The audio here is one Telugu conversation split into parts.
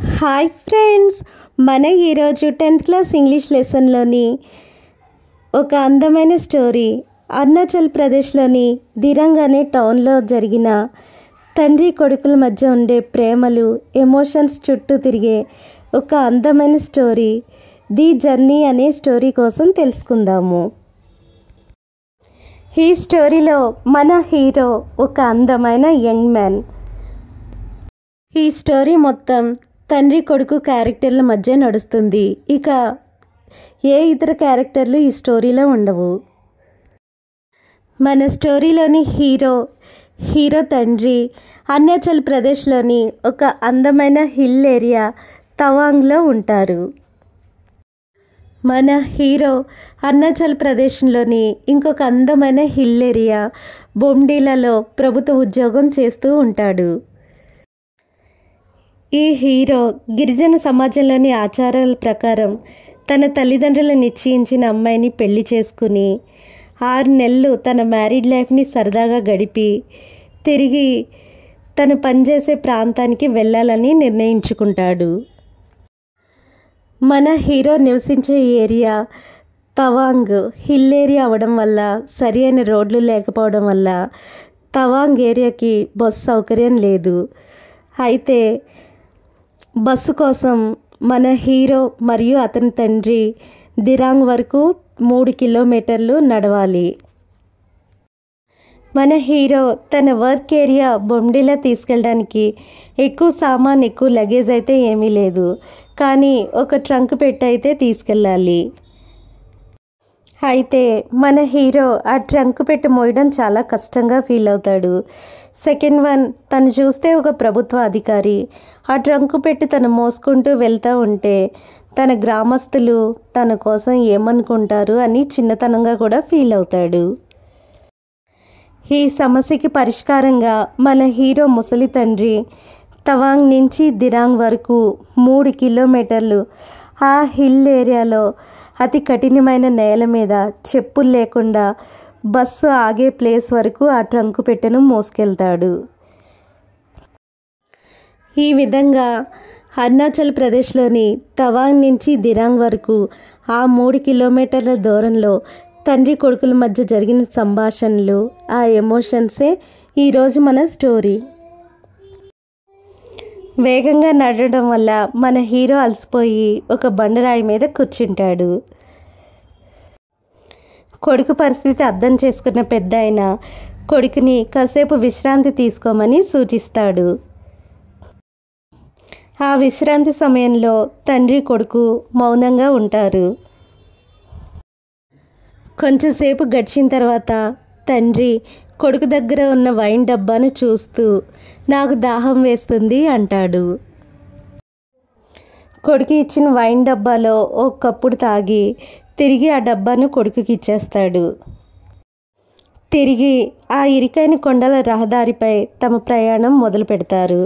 హాయ్ ఫ్రెండ్స్, మన ఈరోజు 10th క్లాస్ ఇంగ్లీష్ లెసన్లోని ఒక అందమైన స్టోరీ అరుణాచల్ ప్రదేశ్లోని దిరంగ్ అనే టౌన్లో జరిగిన తండ్రి కొడుకుల మధ్య ఉండే ప్రేమలు, ఎమోషన్స్ చుట్టూ తిరిగే ఒక అందమైన స్టోరీ ది జర్నీ అనే స్టోరీ కోసం తెలుసుకుందాము. ఈ స్టోరీలో మన హీరో ఒక అందమైన యంగ్ మ్యాన్. ఈ స్టోరీ మొత్తం తండ్రి కొడుకు క్యారెక్టర్ల మధ్య నడుస్తుంది. ఇక ఏ ఇతర క్యారెక్టర్లు ఈ స్టోరీలో ఉండవు. మన స్టోరీలోని హీరో తండ్రి అరుణాచల్ ప్రదేశ్లోని ఒక అందమైన హిల్ ఏరియా తవాంగ్లో ఉంటారు. మన హీరో అరుణాచల్ ప్రదేశ్లోని ఇంకొక అందమైన హిల్ ఏరియా బొమ్డీలలో ప్రభుత్వ ఉద్యోగం చేస్తూ ఉంటాడు. ఈ హీరో గిరిజన సమాజంలోని ఆచారాల ప్రకారం తన తల్లిదండ్రులు నిశ్చయించిన అమ్మాయిని పెళ్లి చేసుకుని 6 నెలలు తన మ్యారీడ్ లైఫ్ని సరదాగా గడిపి తిరిగి తను పనిచేసే ప్రాంతానికి వెళ్ళాలని నిర్ణయించుకుంటాడు. మన హీరో నివసించే ఏరియా తవాంగ్ హిల్ ఏరియా అవడం వల్ల, సరి అయిన రోడ్లు లేకపోవడం వల్ల తవాంగ్ ఏరియాకి బస్సు సౌకర్యం లేదు. అయితే బస్సు కోసం మన హీరో మరియు అతని తండ్రి దిరాంగ్ వరకు 3 కిలోమీటర్లు నడవాలి. మన హీరో తన వర్క్ ఏరియా బొమ్డీలా తీసుకెళ్ళడానికి ఎక్కువ సామాన్, ఎక్కువ లగేజ్ అయితే ఏమీ లేదు. కానీ ఒక ట్రంక్ పెట్టి అయితే తీసుకెళ్ళాలి. అయితే మన హీరో ఆ ట్రంక్ పెట్టి మోయడం చాలా కష్టంగా ఫీల్ అవుతాడు. సెకండ్ వన్, తను చూస్తే ఒక ప్రభుత్వ అధికారి ఆ ట్రంక్ పెట్టి తను మోసుకుంటూ వెళ్తూ ఉంటే తన గ్రామస్తులు తన కోసం ఏమనుకుంటారు అని చిన్నతనంగా కూడా ఫీల్ అవుతాడు. ఈ సమస్యకి పరిష్కారంగా మన హీరో ముసలి తండ్రి తవాంగ్ నుంచి దిరాంగ్ వరకు 3 కిలోమీటర్లు ఆ హిల్ ఏరియాలో అతి కఠినమైన నేల మీద చెప్పులు లేకుండా బస్సు ఆగే ప్లేస్ వరకు ఆ ట్రంక్ పెట్టెను మోసుకెళ్తాడు. ఈ విధంగా అరుణాచల్ ప్రదేశ్లోని తవాంగ్ నుంచి దిరాంగ్ వరకు ఆ 3 కిలోమీటర్ల దూరంలో తండ్రి కొడుకుల మధ్య జరిగిన సంభాషణలు, ఆ ఎమోషన్సే ఈరోజు మన స్టోరీ. వేగంగా నడవడం వల్ల మన హీరో అలసిపోయి ఒక బండరాయి మీద కూర్చుంటాడు. కొడుకు పరిస్థితి అర్థం చేసుకున్న పెద్దాయన కొడుకుని కాసేపు విశ్రాంతి తీసుకోమని సూచిస్తాడు. ఆ విశ్రాంతి సమయంలో తండ్రి కొడుకు మౌనంగా ఉంటారు. కొంచెంసేపు గడిచిన తర్వాత తండ్రి కొడుకు దగ్గర ఉన్న వైన్ డబ్బాను చూస్తూ నాకు దాహం వేస్తుంది అంటాడు. కొడుకు ఇచ్చిన వైన్ డబ్బాలో ఓ కప్పుడు తాగి తిరిగి ఆ డబ్బాను కొడుకుకి ఇచ్చేస్తాడు. తిరిగి ఆ ఇరుకైన కొండల రహదారిపై తమ ప్రయాణం మొదలు పెడతారు.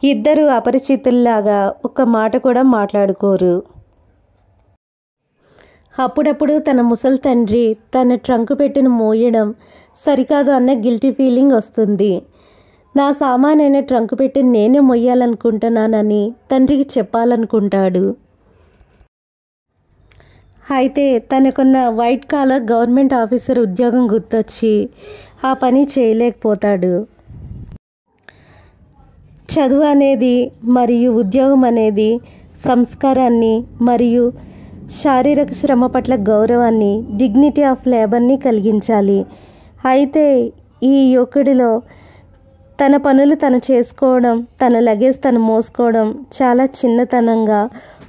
ఇద్దరు అపరిచితుల్లాగా ఒక్క మాట కూడా మాట్లాడుకోరు. అప్పుడప్పుడు తన ముసలి తండ్రి తన ట్రంక్ పెట్టిన మోయడం సరికాదు అన్న గిల్టీ ఫీలింగ్ వస్తుంది. నా సామానైన ట్రంక్ పెట్టి నేనే మొయ్యాలనుకుంటున్నానని తండ్రికి చెప్పాలనుకుంటాడు. అయితే తనకున్న వైట్ కాలర్ గవర్నమెంట్ ఆఫీసర్ ఉద్యోగం గుర్తొచ్చి ఆ పని చేయలేకపోతాడు. చదువు అనేది మరియు ఉద్యోగం అనేది సంస్కారాన్ని మరియు శారీరక శ్రమ పట్ల గౌరవాన్ని, డిగ్నిటీ ఆఫ్ లేబర్ని కలిగించాలి. అయితే ఈ యువకుడిలో తన పనులు తను చేసుకోవడం, తన లగేజ్ తను మోసుకోవడం చాలా చిన్నతనంగా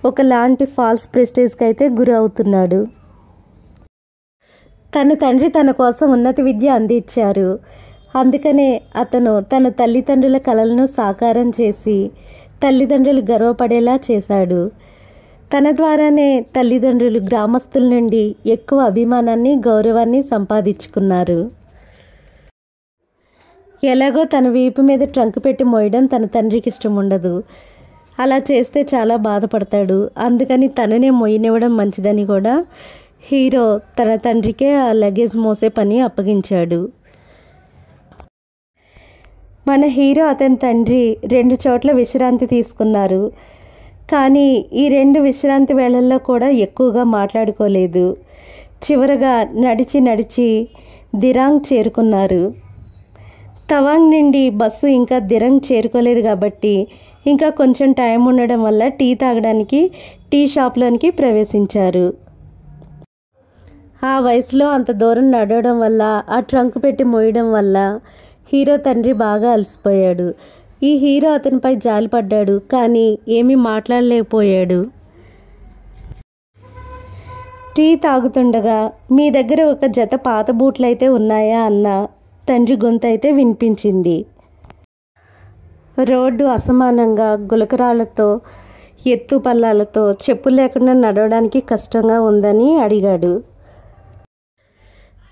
ఒకలాంటి ఫాల్స్ ప్రెస్టేజ్కి అయితే గురి అవుతున్నాడు. తన తండ్రి తన కోసం ఉన్నత విద్య అందించారు. అందుకనే అతను తన తల్లిదండ్రుల కలలను సాకారం చేసి తల్లిదండ్రులు గర్వపడేలా చేశాడు. తన ద్వారానే తల్లిదండ్రులు గ్రామస్తుల నుండి ఎక్కువ అభిమానాన్ని, గౌరవాన్ని సంపాదించుకున్నారు. ఎలాగో తన వీపు మీద ట్రంక్ పెట్టి మోయడం తన తండ్రికి ఇష్టం ఉండదు. అలా చేస్తే చాలా బాధపడతాడు. అందుకని తననే మొయ్యనివ్వడం మంచిదని కూడా హీరో తన తండ్రికే ఆ లగేజ్ మోసే పని అప్పగించాడు. మన హీరో అతని తండ్రి 2 చోట్ల విశ్రాంతి తీసుకున్నారు. కానీ ఈ 2 విశ్రాంతి వేళల్లో కూడా ఎక్కువగా మాట్లాడుకోలేదు. చివరగా నడిచి దిరాంగ్ చేరుకున్నారు. తవాంగ్ నుండి బస్సు ఇంకా దిరాంగ్ చేరుకోలేదు కాబట్టి ఇంకా కొంచెం టైం ఉండడం వల్ల టీ తాగడానికి టీ షాప్లోనికి ప్రవేశించారు. ఆ వయసులో అంత దూరం నడవడం వల్ల, ఆ ట్రంక్ పెట్టి మోయడం వల్ల హీరో తండ్రి బాగా అలసిపోయాడు. ఈ హీరో అతనిపై జాలిపడ్డాడు, కానీ ఏమీ మాట్లాడలేకపోయాడు. టీ తాగుతుండగా, మీ దగ్గర ఒక జత పాత బూట్లు అయితే ఉన్నాయా అన్న తండ్రి గొంతు అయితే వినిపించింది. రోడ్డు అసమానంగా గులకరాళ్లతో, ఎత్తు పల్లాలతో చెప్పులు లేకుండా నడవడానికి కష్టంగా ఉందని అడిగాడు.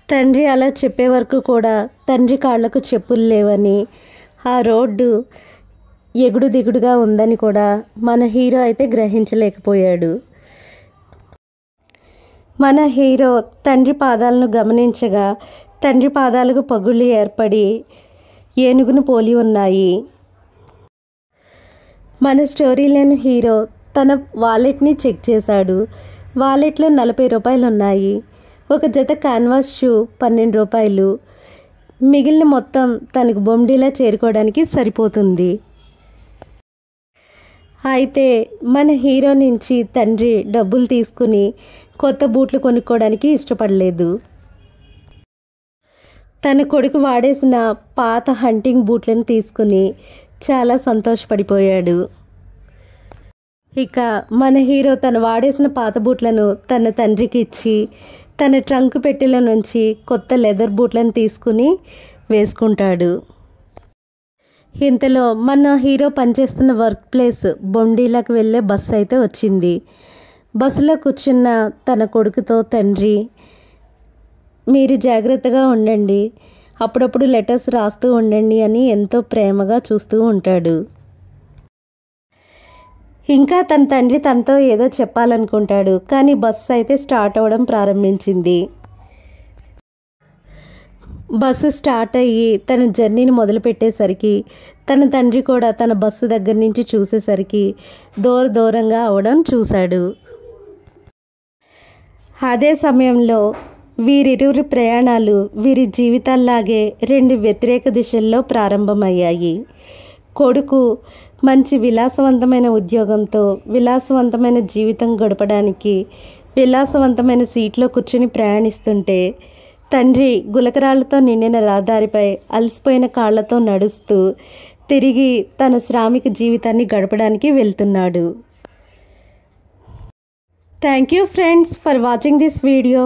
తండ్రి అలా చెప్పే వరకు కూడా తండ్రి కాళ్లకు చెప్పులు లేవని, ఆ రోడ్డు ఎగుడు దిగుడుగా ఉందని కూడా మన హీరో అయితే గ్రహించలేకపోయాడు. మన హీరో తండ్రి పాదాలను గమనించగా తండ్రి పాదాలకు పగుళ్ళు ఏర్పడి ఏనుగును పోలి ఉన్నాయి. మన స్టోరీలోని హీరో తన వాలెట్ని చెక్ చేశాడు. వాలెట్లో 40 రూపాయలు ఉన్నాయి. ఒక జత క్యాన్వాస్ షూ 12 రూపాయలు. మిగిలిన మొత్తం తనకు బొమ్మిడిలా చేరుకోవడానికి సరిపోతుంది. అయితే మన హీరో నుంచి తండ్రి డబ్బులు తీసుకుని కొత్త బూట్లు కొనుక్కోవడానికి ఇష్టపడలేదు. తన కొడుకు వాడేసిన పాత హంటింగ్ బూట్లను తీసుకుని చాలా సంతోషపడిపోయాడు. ఇక మన హీరో తను వాడేసిన పాత బూట్లను తన తండ్రికి ఇచ్చి తన ట్రంక్ పెట్టెల నుంచి కొత్త లెదర్ బూట్లను తీసుకుని వేసుకుంటాడు. ఇంతలో మన హీరో పనిచేస్తున్న వర్క్ ప్లేస్ బొండీలకు వెళ్ళే బస్సు అయితే వచ్చింది. బస్సులో కూర్చున్న తన కొడుకుతో తండ్రి, మీరు జాగ్రత్తగా ఉండండి, అప్పుడప్పుడు లెటర్స్ రాస్తూ ఉండండి అని ఎంతో ప్రేమగా చూస్తూ ఉంటాడు. ఇంకా తన తండ్రి తనతో ఏదో చెప్పాలనుకుంటాడు, కానీ బస్సు అయితే స్టార్ట్ అవ్వడం ప్రారంభించింది. బస్సు స్టార్ట్ అయ్యి తన జర్నీని మొదలుపెట్టేసరికి తన తండ్రి కూడా తన బస్సు దగ్గర నుంచి చూసేసరికి దూరంగా అవడం చూశాడు. అదే సమయంలో వీరిరువురి ప్రయాణాలు వీరి జీవితాల్లాగే 2 వ్యతిరేక దిశల్లో ప్రారంభమయ్యాయి. కొడుకు మంచి విలాసవంతమైన ఉద్యోగంతో విలాసవంతమైన జీవితం గడపడానికి విలాసవంతమైన సీట్లో కూర్చుని ప్రయాణిస్తుంటే, తండ్రి గులకరాళ్లతో నిండిన రహదారిపై అలసిపోయిన కాళ్లతో నడుస్తూ తిరిగి తన శ్రామిక జీవితాన్ని గడపడానికి వెళ్తున్నాడు. Thank you friends for watching this video.